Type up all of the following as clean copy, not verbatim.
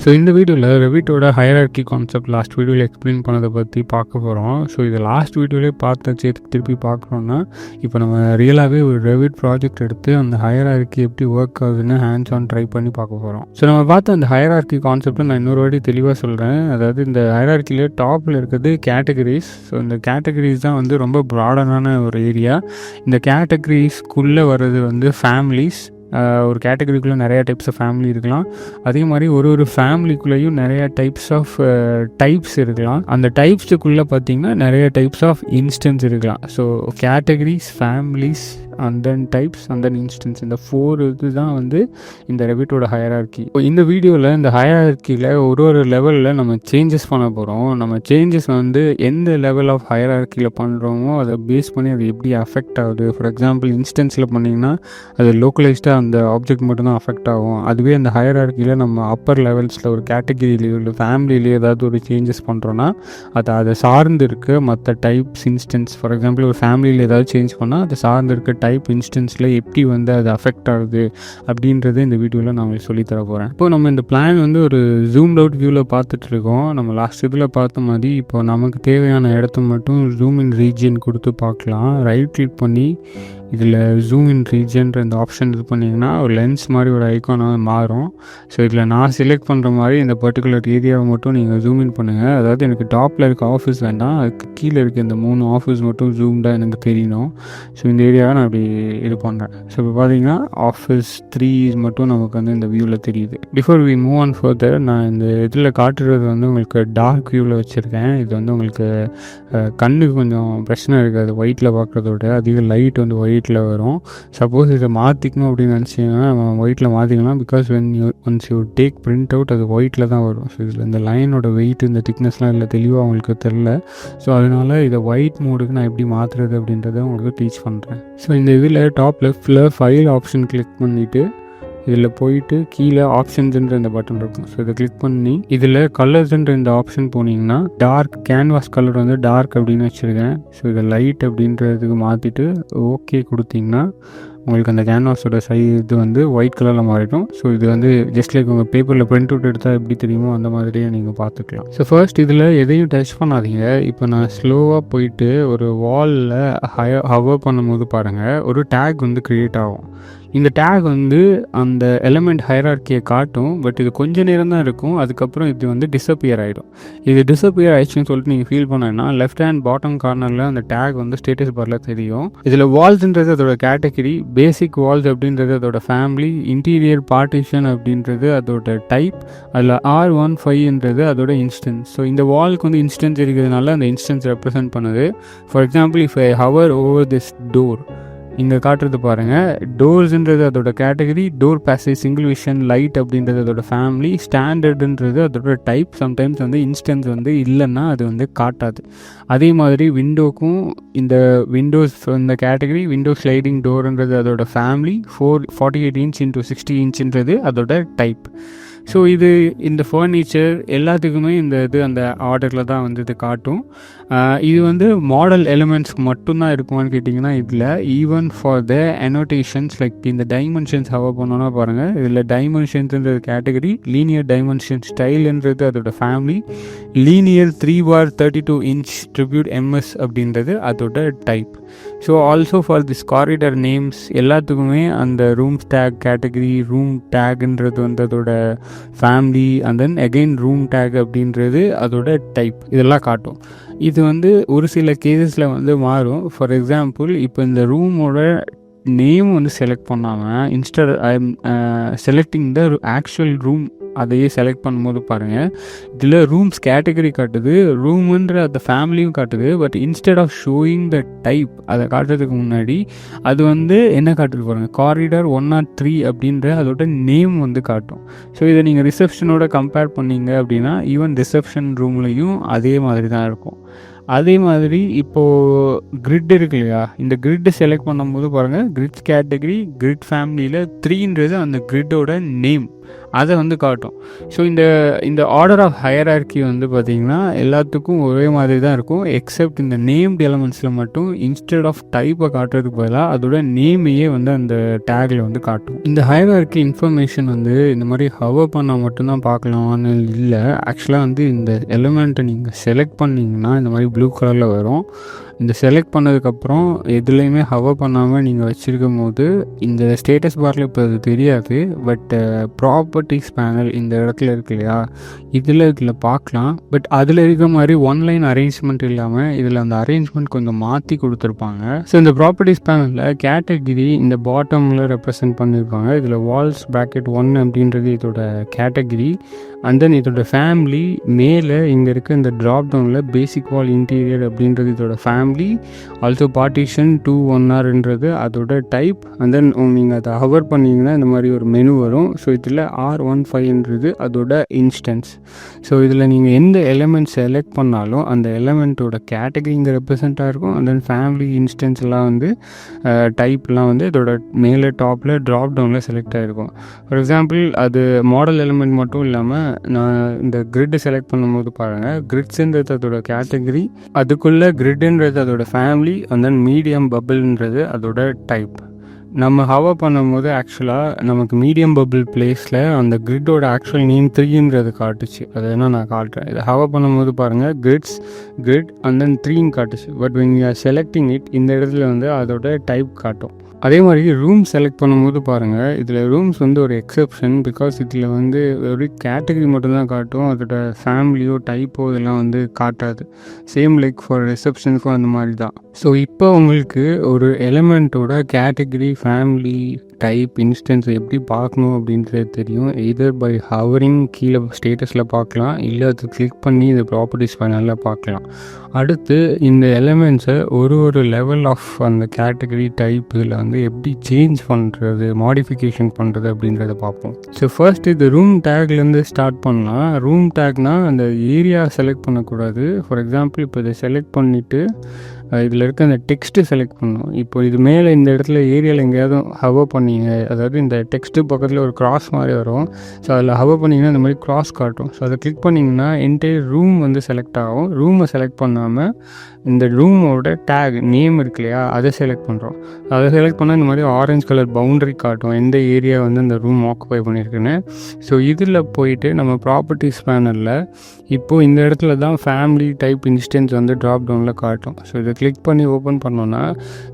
So இந்த வீடியோவில் ரெவிட்டோட hierarchy concept last வீடியோவில் எக்ஸ்பிளைன் பண்ணதை பற்றி பார்க்க போகிறோம். ஸோ இது லாஸ்ட் வீடியோவிலே பார்த்தாச்சு, திருப்பி பார்க்குறோன்னா இப்போ நம்ம ரியலாகவே ஒரு ரெவிட் ப்ராஜெக்ட் எடுத்து அந்த ஹையரார்கி எப்படி ஒர்க் ஆகுதுன்னு ஹேண்ட்ஸ் ஆன் ட்ரை பண்ணி பார்க்க போகிறோம். ஸோ நம்ம பார்த்த அந்த ஹையரார்கி கான்செப்ட்டை நான் இன்னொரு வாட்டி தெளிவாக சொல்கிறேன். அதாவது இந்த ஹையரார்கியில் டாப்பில் இருக்கிறது கேட்டகரிஸ். ஸோ இந்த கேட்டகரிஸ் தான் வந்து ரொம்ப ப்ராடான ஒரு ஏரியா. இந்த கேட்டகரிஸ்க்குள்ளே வர்றது வந்து ஃபேமிலிஸ். ஒரு கேட்டகரிக்குள்ளே நிறையா டைப்ஸ் ஆஃப் ஃபேமிலி இருக்கலாம். அதே மாதிரி ஒரு ஃபேமிலிக்குள்ளேயும் நிறையா டைப்ஸ் இருக்கலாம். அந்த டைப்ஸுக்குள்ளே பார்த்திங்கன்னா நிறைய டைப்ஸ் ஆஃப் இன்ஸ்டன்ஸ் இருக்கலாம். So categories, families, and then types, and then instance, இந்த 4 இது தான் வந்து இந்த ரெவிட்டோட ஹையரார்கி. இந்த வீடியோவில் இந்த ஹையரார்கியில் ஒரு லெவலில் நம்ம சேஞ்சஸ் பண்ண போகிறோம். நம்ம சேஞ்சஸ் வந்து எந்த லெவல் ஆஃப் ஹையரார்கியில் பண்ணுறோமோ அதை பேஸ் பண்ணி அது எப்படி அஃபெக்ட் ஆகுது. ஃபார் எக்ஸாம்பிள் இன்ஸ்டன்ஸில் பண்ணிங்கன்னா அது லோக்கலைஸ்டாக அந்த ஆப்ஜெக்ட் மட்டும்தான் அஃபெக்ட் ஆகும். அதுவே அந்த ஹையரார்கியில் நம்ம அப்பர் லெவல்ஸில் ஒரு கேட்டகிரிலேயோ இல்லை ஃபேமிலிலேயோ ஏதாவது ஒரு சேஞ்சஸ் பண்ணுறோன்னா அதை சார்ந்து இருக்க மற்ற டைப்ஸ், இன்ஸ்டன்ஸ், ஃபார் எக்ஸாம்பிள் ஒரு ஃபேமிலியில் ஏதாவது சேஞ்ச் பண்ணால் அதை சார்ந்து இருக்க டைப் இன்ஸ்டன்ஸில் எப்படி வந்து அது அஃபெக்ட் ஆகுது அப்படின்றது இந்த வீடியோவில் நான் உங்களுக்கு சொல்லித்தர போகிறேன். இப்போ நம்ம இந்த பிளான் வந்து ஒரு ஜூம்ட் அவுட் வியூவில் பார்த்துட்ருக்கோம். நம்ம லாஸ்ட் இதில் பார்த்த மாதிரி இப்போ நமக்கு தேவையான இடத்த மட்டும் ஜூம் இன் ரீஜியன் கொடுத்து பார்க்கலாம். ரைட் கிளிக் பண்ணி இதில் ஜூம் இன் ரீஜியன்ற இந்த ஆப்ஷன் இது பண்ணிங்கன்னா ஒரு லென்ஸ் மாதிரி ஒரு ஐக்கானாக மாறும். ஸோ இதில் நான் செலக்ட் பண்ணுற மாதிரி இந்த பர்டிகுலர் ஏரியாவை மட்டும் நீங்கள் ஜூம் இன் பண்ணுங்கள். அதாவது எனக்கு டாப்பில் இருக்க ஆஃபீஸ் வேண்டாம், அதுக்கு கீழே இருக்க இந்த 3 ஆஃபீஸ் மட்டும் ஜூம்டாக எனக்கு தெரியணும். ஸோ இந்த ஏரியாவை நான் அப்படி இது பண்ணுறேன். ஸோ இப்போ பார்த்தீங்கன்னா ஆஃபீஸ் 3 மட்டும் நமக்கு வந்து இந்த வியூவில் தெரியுது. Before we move on further, நான் இந்த இதில் காட்டுறது வந்து உங்களுக்கு டார்க் வியூவில் வச்சுருக்கேன். இது வந்து உங்களுக்கு கண்ணுக்கு கொஞ்சம் பிரச்சனை இருக்காது ஒயிட்டில் பார்க்குறதோட. அதிக லைட் வந்து ஒயிட்டில் வரும். சப்போஸ் இதை மாற்றிக்கணும் அப்படின்னு நினச்சிங்கன்னா நம்ம ஒயிட்டில் மாற்றிக்கலாம். Because once you take print out அது ஒயிட்டில் தான் வரும். ஸோ இதில் இந்த லைனோட வெயிட், இந்த திக்னஸ்லாம் இல்லை, தெளிவாக உங்களுக்கு தெரில. ஸோ அதனால் இதை ஒயிட் மோடுக்கு நான் எப்படி மாற்றுறது அப்படின்றத உங்களுக்கு டீச் பண்ணுறேன். ஸோ இந்த இதில் டாப் லெஃப்ட்டில் ஃபைல் ஆப்ஷன் கிளிக் பண்ணிவிட்டு இதில் போயிட்டு கீழே ஆப்ஷன்ஸுன்ற இந்த பட்டன் இருக்கும். ஸோ இதை கிளிக் பண்ணி இதில் கலர்ஸுன்ற இந்த ஆப்ஷன் போனீங்கன்னா டார்க் கேன்வாஸ் கலர் வந்து டார்க் அப்படின்னு வச்சுருக்கேன். ஸோ இதை லைட் அப்படின்றதுக்கு மாற்றிட்டு ஓகே கொடுத்தீங்கன்னா உங்களுக்கு அந்த கேன்வாஸோட இது வந்து ஒயிட் கலரில் மாறிடும். ஸோ இது வந்து ஜஸ்ட் லைக் உங்கள் பேப்பரில் பிரிண்ட் அவுட் எடுத்தால் எப்படி தெரியுமோ அந்த மாதிரியே நீங்கள் பார்த்துக்கலாம். ஸோ ஃபர்ஸ்ட் இதில் எதையும் டச் பண்ணாதீங்க. இப்போ நான் ஸ்லோவாக போயிட்டு ஒரு வாலில் ஹவர் பண்ணும்போது பாருங்கள் ஒரு டேக் வந்து க்ரியேட் ஆகும். இந்த டேக் வந்து அந்த எலிமெண்ட் ஹையரார்கியை காட்டும். பட் இது கொஞ்சம் நேரம் தான் இருக்கும். அதுக்கப்புறம் இது வந்து டிஸப்பியர் ஆகிடும். இது டிஸப்பியர் ஆயிடுச்சுன்னு சொல்லிட்டு நீங்கள் ஃபீல் பண்ணீங்கன்னா லெஃப்ட் ஹேண்ட் பாட்டம் கார்னரில் அந்த டேக் வந்து ஸ்டேட்டஸ் பாரில் தெரியும். இதில் வால்ஸ்ன்றது அதோட கேட்டகரி, பேசிக் வால்ஸ் அப்படின்றது அதோட ஃபேமிலி, இன்டீரியர் பார்ட்டிஷன் அப்படின்றது அதோட டைப், அதில் R15ன்றது அதோட இன்ஸ்டன்ஸ். ஸோ இந்த வால்க்கு வந்து இன்ஸ்டன்ஸ் இருக்கிறதுனால அந்த இன்ஸ்டன்ஸ் ரெப்ரசென்ட் பண்ணுது. For example if I hour over this door, இங்கே காட்டுறது பாருங்கள். டோர்ஸுன்றது அதோட category, door passage, single vision, light அப்படின்றது அதோட ஃபேமிலி, ஸ்டாண்டர்டுன்றது அதோட டைப். சம்டைம்ஸ் வந்து இன்ஸ்டன்ஸ் வந்து இல்லைன்னா அது வந்து காட்டாது. அதே மாதிரி விண்டோக்கும் இந்த விண்டோஸ் இந்த கேட்டகரி, விண்டோ ஸ்லைடிங் டோர்ன்றது அதோட ஃபேமிலி, 48 இன்ச் இன்ட்டு 60 இன்ச்சுன்றது அதோட டைப். ஸோ இது இந்த ஃபர்னிச்சர் எல்லாத்துக்குமே இந்த இது அந்த ஆர்டரில் தான் வந்து இது காட்டும். இது வந்து மாடல் எலிமெண்ட்ஸ்க்கு மட்டும்தான் இருக்குமான்னு கேட்டிங்கன்னா இதில் even for the annotations like இந்த டைமென்ஷன்ஸ் ஹவர் பண்ணோன்னா பாருங்கள். இதில் டைமென்ஷன்ஸ்ன்றது கேட்டகரி, லீனியர் டைமென்ஷன் ஸ்டைல்ன்றது அதோட family, linear 3/32 inch tribute MS அப்படின்றது அதோட type. So also for this corridor names எல்லாத்துக்குமே அந்த ரூம்ஸ் டேக் கேட்டகரி, ரூம் டேக்ன்றது வந்து அதோட family, and then again room take அப்படின்றது அதோட டைப். இதெல்லாம் காட்டும். இது வந்து ஒரு சில கேசஸில் வந்து மாறும். ஃபார் எக்ஸாம்பிள் இப்போ இந்த ரூமோட நேம் வந்து செலக்ட் பண்ணாமல் instead I am selecting the actual room அதையே செலக்ட் பண்ணும்போது பாருங்கள் இதில் ரூம்ஸ் கேட்டகரி காட்டுது, ரூமுன்ற அந்த ஃபேமிலியும் காட்டுது. But instead of showing the type அதை காட்டுறதுக்கு முன்னாடி அது வந்து என்ன காட்டுது பாருங்கள், காரிடார் 103 அப்படின்ற அதோட நேம் வந்து காட்டும். ஸோ இதை நீங்கள் ரிசப்ஷனோட கம்பேர் பண்ணிங்க அப்படின்னா ஈவன் ரிசப்ஷன் ரூம்லேயும் அதே மாதிரி தான் இருக்கும். அதே மாதிரி இப்போது கிரிட் இருக்கு இல்லையா, இந்த கிரிட்டு செலக்ட் பண்ணும்போது பாருங்கள் கிரிட்ஸ் கேட்டகரி, கிரிட் ஃபேமிலியில் 3ன்றது அந்த கிரிட்டோட நேம். அதை வந்து காட்டும். ஸோ இந்த ஆர்டர் ஆஃப் ஹையரார்கி வந்து பார்த்திங்கன்னா எல்லாத்துக்கும் ஒரே மாதிரி தான் இருக்கும், எக்ஸப்ட் இந்த நேம்டு எலமெண்ட்ஸில் மட்டும் இன்ஸ்டெட் ஆஃப் டைப்பை காட்டுறதுக்கு பதிலாக அதோட நேமையே வந்து அந்த டேக்கில் வந்து காட்டும். இந்த ஹையரார்கி இன்ஃபர்மேஷன் வந்து இந்த மாதிரி ஹவர் பண்ணால் மட்டும்தான் பார்க்கலாம்னு இல்லை. ஆக்சுவலாக வந்து இந்த எலிமெண்ட்டை நீங்கள் செலக்ட் பண்ணிங்கன்னா இந்த மாதிரி ப்ளூ கலரில் வரும். இந்த செலக்ட் பண்ணதுக்கப்புறம் எதுலேயுமே ஹவர் பண்ணாமல் நீங்கள் வச்சுருக்கும் போது இந்த ஸ்டேட்டஸ் பாரில் இப்போ அது தெரியாது, பட் ப்ராப்பர்ட்டிஸ் பேனல் இந்த இடத்துல இருக்கு இல்லையா, இதில் பார்க்கலாம். பட் அதில் இருக்க மாதிரி ஒன்லைன் அரேஞ்ச்மெண்ட் இல்லாமல் இதில் அந்த அரேஞ்ச்மெண்ட் கொஞ்சம் மாற்றி கொடுத்துருப்பாங்க. ஸோ இந்த ப்ராப்பர்ட்டிஸ் பேனலில் கேட்டகிரி இந்த பாட்டமில் ரெப்ரசன்ட் பண்ணியிருப்பாங்க. இதில் வால்ஸ் ப்ராக்கெட் 1 அப்படின்றது இதோட கேட்டகிரி. அண்ட் தென் இதோட ஃபேமிலி மேலே இங்கே இருக்க இந்த ட்ராப் டவுனில் பேசிக் வால் இன்டீரியர் அப்படின்றது இதோட ஃபேமிலி. ஆல்சோ பார்ட்டிஷன் 2-1R அதோட டைப். அண்ட் தென் நீங்கள் அதை ஹவர் பண்ணிங்கன்னா இந்த மாதிரி ஒரு மெனு வரும். ஸோ இதில் R15 அதோட இன்ஸ்டன்ஸ். ஸோ இதில் நீங்கள் எந்த எலிமெண்ட் செலக்ட் பண்ணாலும் அந்த எலிமெண்ட்டோட கேட்டகரி இங்கே ரெப்ரசென்ட்டாக இருக்கும். அண்ட் தென் ஃபேமிலி இன்ஸ்டன்ஸ் எல்லாம் வந்து டைப்லாம் வந்து இதோட மேலே டாப்பில் ட்ராப் டவுனில் செலக்ட் ஆகிருக்கும். ஃபார் எக்ஸாம்பிள் அது மாடல் எலிமெண்ட் மட்டும் இல்லாமல் நான் இந்த கிரிட்டை செலக்ட் பண்ணும்போது பாருங்கள், கிரிட்ஸுன்றது அதோட கேட்டகரி, அதுக்குள்ளே கிரிட்ன்றது அதோட ஃபேமிலி, அண்ட் தென் மீடியம் பபிள்ன்றது அதோட டைப். நம்ம ஹவர் பண்ணும்போது ஆக்சுவலாக நமக்கு மீடியம் பபிள் பிளேஸில் அந்த கிரிட்டோட ஆக்சுவல் நேம் 3ன்றது காட்டுச்சு. அது என்ன நான் காட்டுறேன். இதை ஹவர் பண்ணும்போது பாருங்கள், கிரிட் அண்ட் தென் 3 காட்டுச்சு. But when you are selecting it இந்த இடத்துல வந்து அதோட டைப் காட்டும். அதே மாதிரி ரூம் செலக்ட் பண்ணும்போது பாருங்கள், இதில் ரூம்ஸ் வந்து ஒரு எக்ஸப்ஷன். பிகாஸ் இதில் வந்து ஒரு கேட்டகரி மட்டும்தான் காட்டும், அதோட ஃபேமிலியோ டைப்போ இதெல்லாம் வந்து காட்டாது. சேம் லைக் ஃபார் ரிசப்ஷனுக்கும் அந்த மாதிரி தான். ஸோ இப்போ உங்களுக்கு ஒரு எலிமெண்ட்டோட கேட்டகரி, ஃபேமிலி, டைப், இன்ஸ்டன்ஸ் எப்படி பார்க்கணும் அப்படின்றது தெரியும். எய்தர் பை ஹவரிங் கீழே ஸ்டேட்டஸில் பார்க்கலாம், இல்லை அது கிளிக் பண்ணி இந்த ப்ராப்பர்ட்டிஸ் பேனலில் பார்க்கலாம். அடுத்து இந்த எலிமெண்ட்ஸை ஒரு லெவல் ஆஃப் அந்த கேட்டகரி டைப் இதில் வந்து எப்படி சேஞ்ச் பண்ணுறது, மாடிஃபிகேஷன் பண்ணுறது அப்படின்றத பார்ப்போம். ஸோ ஃபர்ஸ்ட் இது ரூம் டேக்லேருந்து ஸ்டார்ட் பண்ணலாம். ரூம் டேக்னால் அந்த ஏரியா செலக்ட் பண்ணக்கூடாது. ஃபார் எக்ஸாம்பிள் இப்போ இதை செலக்ட் பண்ணிவிட்டு இதில் இருக்க அந்த டெக்ஸ்ட்டு செலக்ட் பண்ணணும். இப்போ இது மேலே இந்த இடத்துல ஏரியாவில் எங்கேயாவது ஹவர் பண்ணிங்க, அதாவது இந்த டெக்ஸ்ட்டு பக்கத்தில் ஒரு கிராஸ் மாதிரி வரும். ஸோ அதில் ஹவர் பண்ணிங்கன்னா இந்த மாதிரி கிராஸ் காட்டும். ஸோ அதை கிளிக் பண்ணிங்கன்னா என்டையர் ரூம் வந்து செலக்ட் ஆகும். ரூமை செலக்ட் பண்ணாமல் இந்த ரூமோட டேக் நேம் இருக்கு இல்லையா, அதை செலக்ட் பண்ணுறோம். அதை செலக்ட் பண்ணால் இந்த மாதிரி ஆரஞ்சு கலர் பவுண்டரி காட்டும், எந்த ஏரியா வந்து அந்த ரூம் ஆக்குபை பண்ணியிருக்குன்னு. ஸோ இதில் போயிட்டு நம்ம ப்ராப்பர்ட்டிஸ் பேனலில் இப்போது இந்த இடத்துல தான் ஃபேமிலி, டைப், இன்ஸ்டன்ஸ் வந்து ட்ராப் டவுனில் காட்டும். ஸோ இதை கிளிக் பண்ணி ஓப்பன் பண்ணோன்னா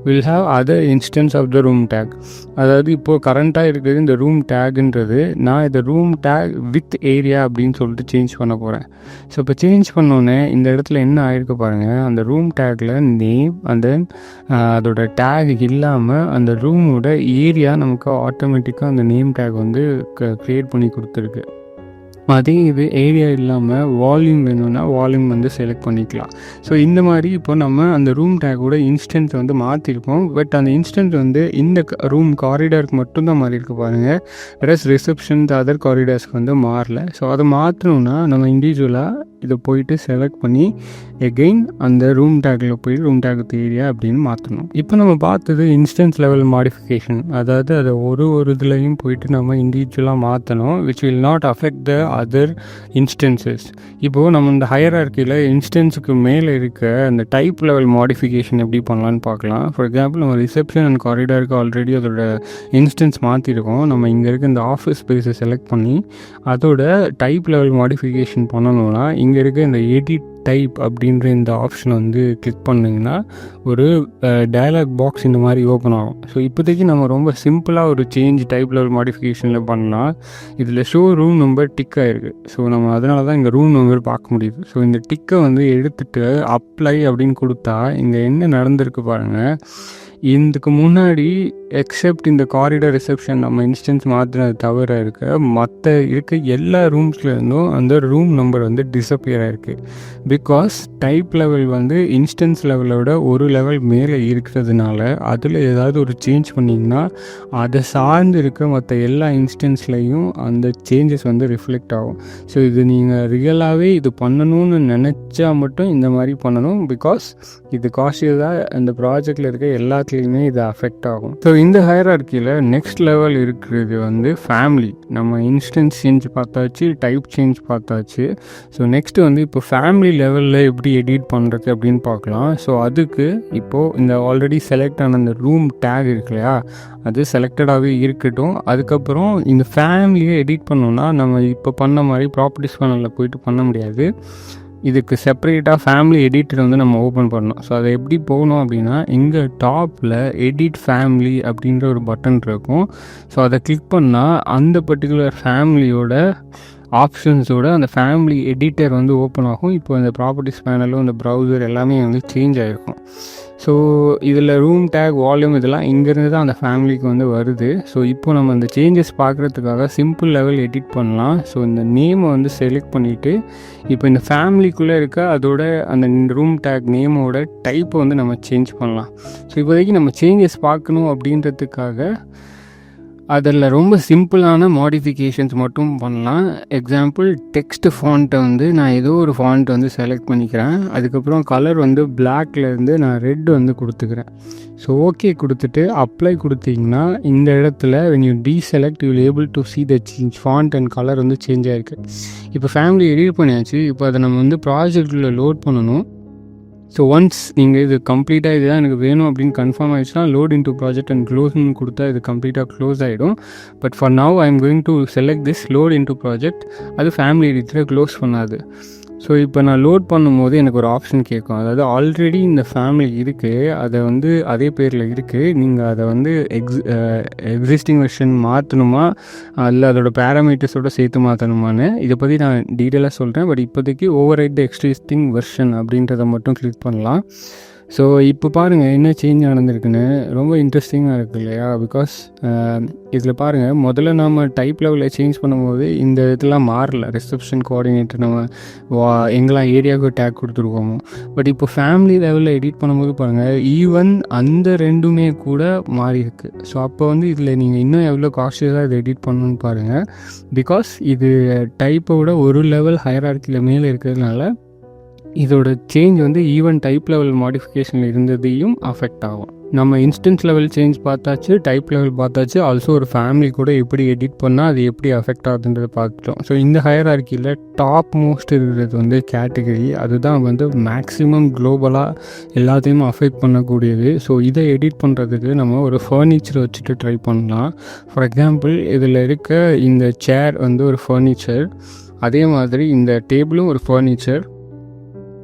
will have other instance of the room tag. அதாவது இப்போது கரண்ட்டாக இருக்குது இந்த ரூம் டேக்ன்றது, நான் இதை ரூம் டேக் வித் ஏரியா அப்படின்னு சொல்லிட்டு சேஞ்ச் பண்ண போகிறேன். ஸோ இப்போ சேஞ்ச் பண்ணோன்னே இந்த இடத்துல என்ன ஆகிருக்கு பாருங்கள், அந்த room tackle name and then அதோட டேக் இல்லாமல் அந்த ரூமோட ஏரியா நமக்கு ஆட்டோமேட்டிக்காக அந்த நேம் டேக் வந்து க்ரியேட் பண்ணி கொடுத்துருக்கு. அதே இது ஏரியா இல்லாமல் வால்யூம் வேணும்னா வால்யூம் வந்து செலக்ட் பண்ணிக்கலாம். ஸோ இந்த மாதிரி இப்போ நம்ம அந்த ரூம் டேக்கோட இன்ஸ்டன்ஸ் வந்து மாற்றிருக்கோம். பட் அந்த இன்ஸ்டன்ஸ் வந்து இந்த ரூம் காரிடாருக்கு மட்டும்தான் மாறி இருக்கு பாருங்கள். வேறஸ் ரிசப்ஷன் அதர் காரிடார்ஸ்க்கு வந்து மாறல. ஸோ அதை மாற்றணும்னா நம்ம இண்டிவிஜுவலாக இதை போயிட்டு செலக்ட் பண்ணி எகெயின் அந்த ரூம் டேக்கில் போய் ரூம் டேக் ஏரியா அப்படின்னு மாற்றணும். இப்போ நம்ம பார்த்தது இன்ஸ்டன்ஸ் லெவல் மாடிஃபிகேஷன், அதாவது அதை ஒரு இதுலையும் போயிட்டு நம்ம இண்டிவிஜுவலாக மாற்றணும், which will not affect the other instances. இப்போது நம்ம இந்த ஹையரார்க்கியில் இன்ஸ்டன்ஸுக்கு மேலே இருக்க அந்த டைப் லெவல் மாடிஃபிகேஷன் எப்படி பண்ணலான்னு பார்க்கலாம். ஃபார் எக்ஸாம்பிள் நம்ம ரிசப்ஷன் அண்ட் காரிடாருக்கு ஆல்ரெடி அதோட இன்ஸ்டன்ஸ் மாற்றிருக்கோம். நம்ம இங்கே இருக்க இந்த ஆஃபீஸ் ஸ்பேஸை செலக்ட் பண்ணி அதோட டைப் லெவல் மாடிஃபிகேஷன் பண்ணணும்னா இங்கே இருக்க இந்த எடிட் டைப் அப்படின்ற இந்த ஆப்ஷன் வந்து கிளிக் பண்ணிங்கன்னா ஒரு டயலாக் பாக்ஸ் இந்த மாதிரி ஓப்பன் ஆகும். ஸோ இப்போதைக்கு நம்ம ரொம்ப சிம்பிளாக ஒரு சேஞ்ச் டைப் லெவல் மாடிஃபிகேஷனில் பண்ணலாம். இதில் ஷோ ரூம் நம்பர் டிக் ஆகிருக்கு. ஸோ நம்ம அதனால தான் இங்கே ரூம் நம்பர் பார்க்க முடியுது. ஸோ இந்த டிக்கை வந்து எடுத்துகிட்டு அப்ளை அப்படின்னு கொடுத்தா இங்கே என்ன நடந்திருக்கு பாருங்கள். இதுக்கு முன்னாடி எக்ஸப்ட் இந்த காரிடார் ரிசப்ஷன் நம்ம இன்ஸ்டன்ஸ் மாற்றினது தவிர மற்ற எல்லா ரூம்ஸ்லேருந்தும் அந்த ரூம் நம்பர் வந்து டிஸப்பியர் ஆகிருக்கு. பிகாஸ் டைப் லெவல் வந்து இன்ஸ்டன்ஸ் லெவலோட ஒரு லெவல் மேலே இருக்கிறதுனால அதில் ஏதாவது ஒரு சேஞ்ச் பண்ணிங்கன்னா அதை சார்ந்து இருக்க மற்ற எல்லா இன்ஸ்டன்ஸ்லேயும் அந்த சேஞ்சஸ் வந்து ரிஃப்ளெக்ட் ஆகும். ஸோ இது நீங்கள் ரியலாகவே இது பண்ணணும்னு நினச்சா மட்டும் இந்த மாதிரி பண்ணணும். பிகாஸ் இது காஸ்ட்லியாக அந்த ப்ராஜெக்டில் இருக்க எல்லாத்தையும் எல்லாத்துலேயுமே இது அஃபெக்ட் ஆகும். ஸோ இந்த ஹையரார்க்கியில் நெக்ஸ்ட் லெவல் இருக்கிறது வந்து ஃபேமிலி. நம்ம இன்ஸ்டன்ஸ் சேஞ்ச் பார்த்தாச்சு, டைப் சேஞ்ச் பார்த்தாச்சு. ஸோ நெக்ஸ்ட்டு வந்து இப்போ ஃபேமிலி லெவலில் எப்படி எடிட் பண்ணுறது அப்படின்னு பார்க்கலாம். ஸோ அதுக்கு இப்போது இந்த ஆல்ரெடி செலக்ட் ஆன அந்த ரூம் டேக் இருக்கு இல்லையா, அது செலக்டடாகவே இருக்கட்டும். அதுக்கப்புறம் இந்த ஃபேமிலியை எடிட் பண்ணோன்னா நம்ம இப்போ பண்ண மாதிரி ப்ராப்பர்ட்டிஸ் பேனலில் போயிட்டு பண்ண முடியாது. இதுக்கு செப்பரேட்டாக ஃபேமிலி எடிட்டர் வந்து நம்ம ஓப்பன் பண்ணணும். ஸோ அதை எப்படி போகணும் அப்படின்னா, இங்கே டாப்பில் எடிட் ஃபேமிலி அப்படின்ற ஒரு பட்டன் இருக்கும். ஸோ அதை கிளிக் பண்ணால் அந்த பர்டிகுலர் ஃபேமிலியோட ஆப்ஷன்ஸோட அந்த ஃபேமிலி எடிட்டர் வந்து ஓப்பன் ஆகும். இப்போ இந்த ப்ராப்பர்ட்டிஸ் பேனலும் இந்த ப்ரௌசர் எல்லாமே வந்து சேஞ்ச் ஆகிருக்கும். ஸோ இதில் ரூம் டேக், வால்யூம் இதெல்லாம் இங்கேருந்து தான் அந்த ஃபேமிலிக்கு வந்து வருது. ஸோ இப்போ நம்ம அந்த சேஞ்சஸ் பார்க்குறதுக்காக சிம்பிள் லெவல் எடிட் பண்ணலாம். ஸோ இந்த நேமை வந்து செலக்ட் பண்ணிவிட்டு இப்போ இந்த ஃபேமிலிக்குள்ளே இருக்க அதோட அந்த ரூம் டேக் நேமோட டைப்பை வந்து நம்ம சேஞ்ச் பண்ணலாம். ஸோ இப்போதைக்கு நம்ம சேஞ்சஸ் பார்க்கணும் அப்படின்றதுக்காக அதில் ரொம்ப சிம்பிளான மாடிஃபிகேஷன்ஸ் மட்டும் பண்ணலாம். எக்ஸாம்பிள், டெக்ஸ்ட் ஃபாண்ட்டை வந்து நான் ஏதோ ஒரு ஃபாண்ட் வந்து செலக்ட் பண்ணிக்கிறேன். அதுக்கப்புறம் கலர் வந்து பிளாக்லேருந்து நான் ரெட் வந்து கொடுத்துக்கிறேன். ஸோ ஓகே கொடுத்துட்டு அப்ளை கொடுத்தீங்கன்னா இந்த இடத்துல when you deselect you will able to see the change font and colour வந்து சேஞ்ச் ஆகிருக்கு. இப்போ ஃபேமிலி எடிட் பண்ணியாச்சு. இப்போ அதை நம்ம வந்து ப்ராஜெக்டில் லோட் பண்ணணும். ஸோ ஒன்ஸ் நீங்கள் இது கம்ப்ளீட்டாக இதுதான் எனக்கு வேணும் அப்படின்னு கன்ஃபார்ம் ஆகிடுச்சுன்னா லோட் இன்டூ ப்ராஜெக்ட் அண்ட் க்ளோஸ்ன்னு கொடுத்தா இது கம்ப்ளீட்டாக க்ளோஸ் ஆகிடும். But for now I am going to select this load into project. அது ஃபேமிலி எடிட்டரை க்ளோஸ் பண்ணாது. ஸோ இப்போ நான் லோட் பண்ணும்போது எனக்கு ஒரு ஆப்ஷன் கேட்கும். அதாவது ஆல்ரெடி இந்த ஃபேமிலி இருக்குது, அதை வந்து அதே பேரில் இருக்குது, நீங்கள் அதை வந்து எக்ஸிஸ்டிங் வெர்ஷன் மாற்றணுமா இல்லை அதோட பேராமீட்டர்ஸோடு சேர்த்து மாற்றணுமான்னு இதை பற்றி நான் டீட்டெயிலாக சொல்கிறேன். பட் இப்போதைக்கு ஓவர் ரைட் த எக்ஸிஸ்டிங் வெர்ஷன் அப்படின்றத மட்டும் கிளிக் பண்ணலாம். ஸோ இப்போ பாருங்கள் என்ன சேஞ்ச் நடந்திருக்குன்னு. ரொம்ப இன்ட்ரெஸ்டிங்காக இருக்குது இல்லையா? பிகாஸ் இதில் பாருங்கள், முதல்ல நம்ம டைப் லெவலில் சேஞ்ச் பண்ணும்போது இந்த இதெல்லாம் மாறல. ரிசப்ஷன் கோஆர்டினேட்டர் நம்ம எங்கெல்லாம் ஏரியாவுக்கு டேக் கொடுத்துருக்கோமோ. பட் இப்போ ஃபேமிலி லெவலில் எடிட் பண்ணும்போது பாருங்கள், ஈவன் அந்த ரெண்டுமே கூட மாறி இருக்குது. ஸோ அப்போ வந்து இதில் நீங்கள் இன்னும் எவ்வளோ கான்ஷியஸாக இதை எடிட் பண்ணணுன்னு பாருங்கள். பிகாஸ் இது டைப்பை விட ஒரு லெவல் ஹையரார்க்கியில் மேலே இருக்கிறதுனால இதோட சேஞ்ச் வந்து ஈவன் டைப் லெவல் மாடிஃபிகேஷனில் இருந்ததையும் அஃபெக்ட் ஆகும். நம்ம இன்ஸ்டன்ஸ் லெவல் சேஞ்ச் பார்த்தாச்சு, டைப் லெவல் பார்த்தாச்சு, ஆல்சோ ஒரு ஃபேமிலி கூட எப்படி எடிட் பண்ணால் அது எப்படி அஃபெக்ட் ஆகுதுன்றதை பார்த்துட்டோம். ஸோ இந்த ஹையரார்க்கியில் டாப் மோஸ்ட் இருக்கிறது வந்து கேட்டகரி. அதுதான் வந்து மேக்ஸிமம் குளோபலாக எல்லாத்தையும் அஃபெக்ட் பண்ணக்கூடியது. ஸோ இதை எடிட் பண்ணுறதுக்கு நம்ம ஒரு ஃபர்னிச்சர் வச்சுட்டு ட்ரை பண்ணலாம். ஃபார் எக்ஸாம்பிள், இதில் இருக்க இந்த சேர் வந்து ஒரு ஃபர்னிச்சர், அதே மாதிரி இந்த டேபிளும் ஒரு ஃபர்னிச்சர்,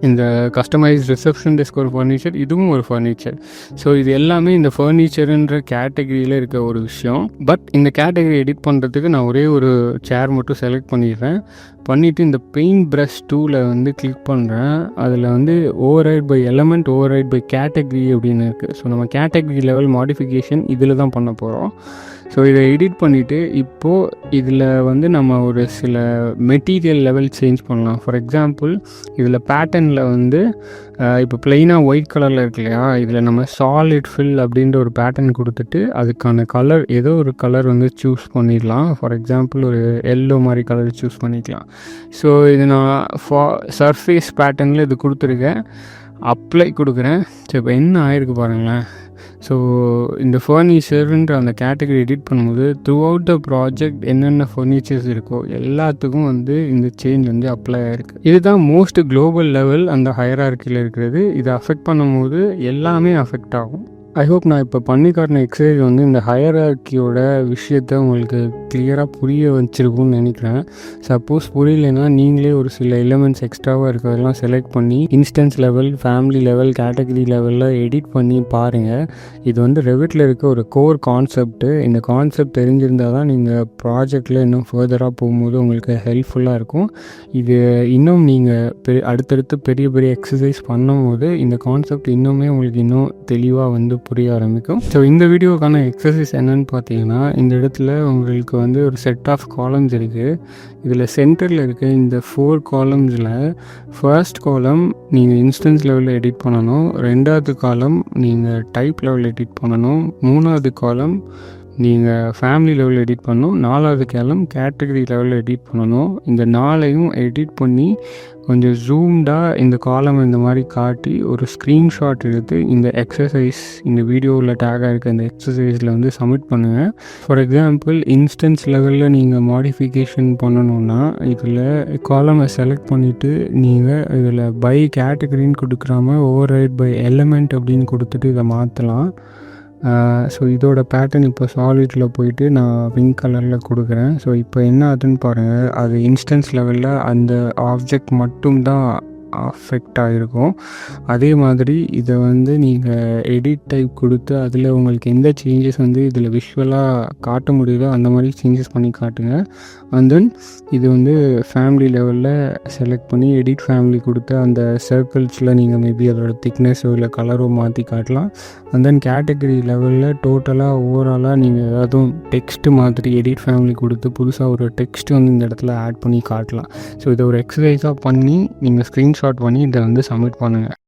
இந்த கஸ்டமைஸ் ரிசப்ஷன் டெஸ்க் ஒரு ஃபர்னிச்சர், இதுவும் ஒரு ஃபர்னிச்சர். ஸோ இது எல்லாமே இந்த ஃபர்னிச்சருன்ற கேட்டகரியில் இருக்க ஒரு விஷயம். பட் இந்த கேட்டகரி எடிட் பண்ணுறதுக்கு நான் ஒரே ஒரு சேர் மட்டும் செலக்ட் பண்ணிவிட்டு இந்த பெயிண்ட் ப்ரஷ் டூவில் வந்து கிளிக் பண்ணுறேன். அதில் வந்து override by element, override by category அப்படின்னு இருக்குது. ஸோ நம்ம கேட்டகரி லெவல் மாடிஃபிகேஷன் இதில் தான் பண்ண போகிறோம். ஸோ இதை எடிட் பண்ணிவிட்டு இப்போது இதில் வந்து நம்ம ஒரு சில மெட்டீரியல் லெவல் சேஞ்ச் பண்ணலாம். ஃபார் எக்ஸாம்பிள், இதில் பேட்டர்னில் வந்து இப்போ ப்ளெயினாக ஒயிட் கலரில் இருக்கு இல்லையா, இதில் நம்ம சாலிட் ஃபில் அப்படின்ற ஒரு பேட்டர்ன் கொடுத்துட்டு அதுக்கான கலர் ஏதோ ஒரு கலர் வந்து சூஸ் பண்ணிடலாம். ஃபார் எக்ஸாம்பிள், ஒரு எல்லோ மாதிரி கலர் சூஸ் பண்ணிக்கலாம். ஸோ இது நான் சர்ஃபேஸ் பேட்டர்னில் இது கொடுத்துருக்கேன், அப்ளை கொடுக்குறேன். ஸோ இப்போ என்ன ஆகிருக்கு பாருங்களேன். ஸோ இந்த ஃபர்னிச்சருன்ற அந்த கேட்டகரி எடிட் பண்ணும்போது த்ரூ அவுட் த ப்ராஜெக்ட் என்னென்ன ஃபர்னிச்சர்ஸ் இருக்கோ எல்லாத்துக்கும் வந்து இந்த சேஞ்ச் வந்து அப்ளை ஆகிருக்கு. இதுதான் மோஸ்ட் குளோபல் லெவல் அந்த ஹையரார்க்கியில் இருக்கிறது. இதை அஃபெக்ட் பண்ணும்போது எல்லாமே அஃபெக்ட் ஆகும். ஐ ஹோப் நான் இப்போ பண்ணி காட்டின எக்ஸசைஸ் வந்து இந்த ஹையரார்க்கியோட விஷயத்தை உங்களுக்கு கிளியராக புரிய வச்சுருக்கும்னு நினைக்கிறேன். சப்போஸ் புரியலைன்னா நீங்களே ஒரு சில எலிமெண்ட்ஸ் எக்ஸ்ட்ராவாக இருக்கிறதெல்லாம் செலக்ட் பண்ணி instance level, family level, category லெவலில் எடிட் பண்ணி பாருங்கள். இது வந்து ரெவிட்டில் இருக்க ஒரு கோர் கான்செப்ட்டு. இந்த கான்செப்ட் தெரிஞ்சிருந்தால் தான் நீங்கள் ப்ராஜெக்டில் இன்னும் ஃபர்தராக போகும்போது உங்களுக்கு ஹெல்ப்ஃபுல்லாக இருக்கும். இது இன்னும் நீங்கள் அடுத்தடுத்து பெரிய பெரிய எக்ஸசைஸ் பண்ணும்போது இந்த கான்செப்ட் இன்னுமே உங்களுக்கு இன்னும் தெளிவாக வந்து புரிய ஆரம்பிக்கும். ஸோ இந்த வீடியோக்கான எக்ஸசைஸ் என்னன்னு பார்த்தீங்கன்னா, இந்த இடத்துல உங்களுக்கு வந்து ஒரு செட் ஆஃப் காலம்ஸ் இருக்குது. இதில் சென்டரில் இருக்க இந்த 4 காலம்ஸில் ஃபர்ஸ்ட் காலம் நீங்கள் இன்ஸ்டன்ஸ் லெவலில் எடிட் பண்ணணும், 2வது காலம் நீங்கள் டைப் லெவலில் எடிட் பண்ணணும், 3வது காலம் நீங்கள் ஃபேமிலி லெவலில் எடிட் பண்ணணும். 4வது காலம் கேட்டகரி லெவலில் எடிட் பண்ணணும். இந்த 4ஐயும் எடிட் பண்ணி கொஞ்சம் ஜூம்டாக இந்த காலம் இந்த மாதிரி காட்டி ஒரு ஸ்க்ரீன்ஷாட் எடுத்து இந்த எக்ஸசைஸ் இந்த வீடியோவில் டேக் ஆகிருக்க இந்த எக்ஸசைஸில் வந்து சப்மிட் பண்ணுங்கள். ஃபார் எக்ஸாம்பிள் இன்ஸ்டன்ஸ் லெவலில் நீங்கள் மாடிஃபிகேஷன் பண்ணணுன்னா இதில் காலமை செலக்ட் பண்ணிவிட்டு நீங்கள் இதில் பை கேட்டகரின்னு கொடுக்குறாம ஓவர் ரைட் பை எலமெண்ட் அப்படின்னு கொடுத்துட்டு இதை மாற்றலாம். ஸோ இதோட பேட்டர்ன் இப்போ சாலிடில் போயிட்டு நான் பிங்க் கலரில் கொடுக்குறேன். ஸோ இப்போ என்ன ஆகுதுன்னு பாருங்கள், அது இன்ஸ்டன்ஸ் லெவலில் அந்த ஆப்ஜெக்ட் மட்டும்தான் அஃபெக்ட் ஆகிருக்கும். அதே மாதிரி இதை வந்து நீங்கள் எடிட் டைப் கொடுத்து அதில் உங்களுக்கு எந்த சேஞ்சஸ் வந்து இதில் விஷுவலாக காட்ட முடியுதோ அந்த மாதிரி சேஞ்சஸ் பண்ணி காட்டுங்க. அண்ட் தென் இது வந்து ஃபேமிலி லெவலில் செலக்ட் பண்ணி எடிட் ஃபேமிலி கொடுத்து அந்த சர்க்கிள்ஸில் நீங்கள் மேபி அதோட திக்னஸோ இல்லை கலரோ மாற்றி காட்டலாம். அண்ட் தென் கேட்டகரி லெவலில் டோட்டலாக ஓவராலாக நீங்கள் ஏதாவது டெக்ஸ்ட் மாதிரி எடிட் ஃபேமிலி கொடுத்து புதுசாக ஒரு டெக்ஸ்ட் வந்து இந்த இடத்துல ஆட் பண்ணி காட்டலாம். ஸோ இதை ஒரு எக்ஸசைஸாக பண்ணி நீங்கள் ஸ்க்ரீன்ஷாட் பண்ணி இதை வந்து சப்மிட் பண்ணுங்கள்.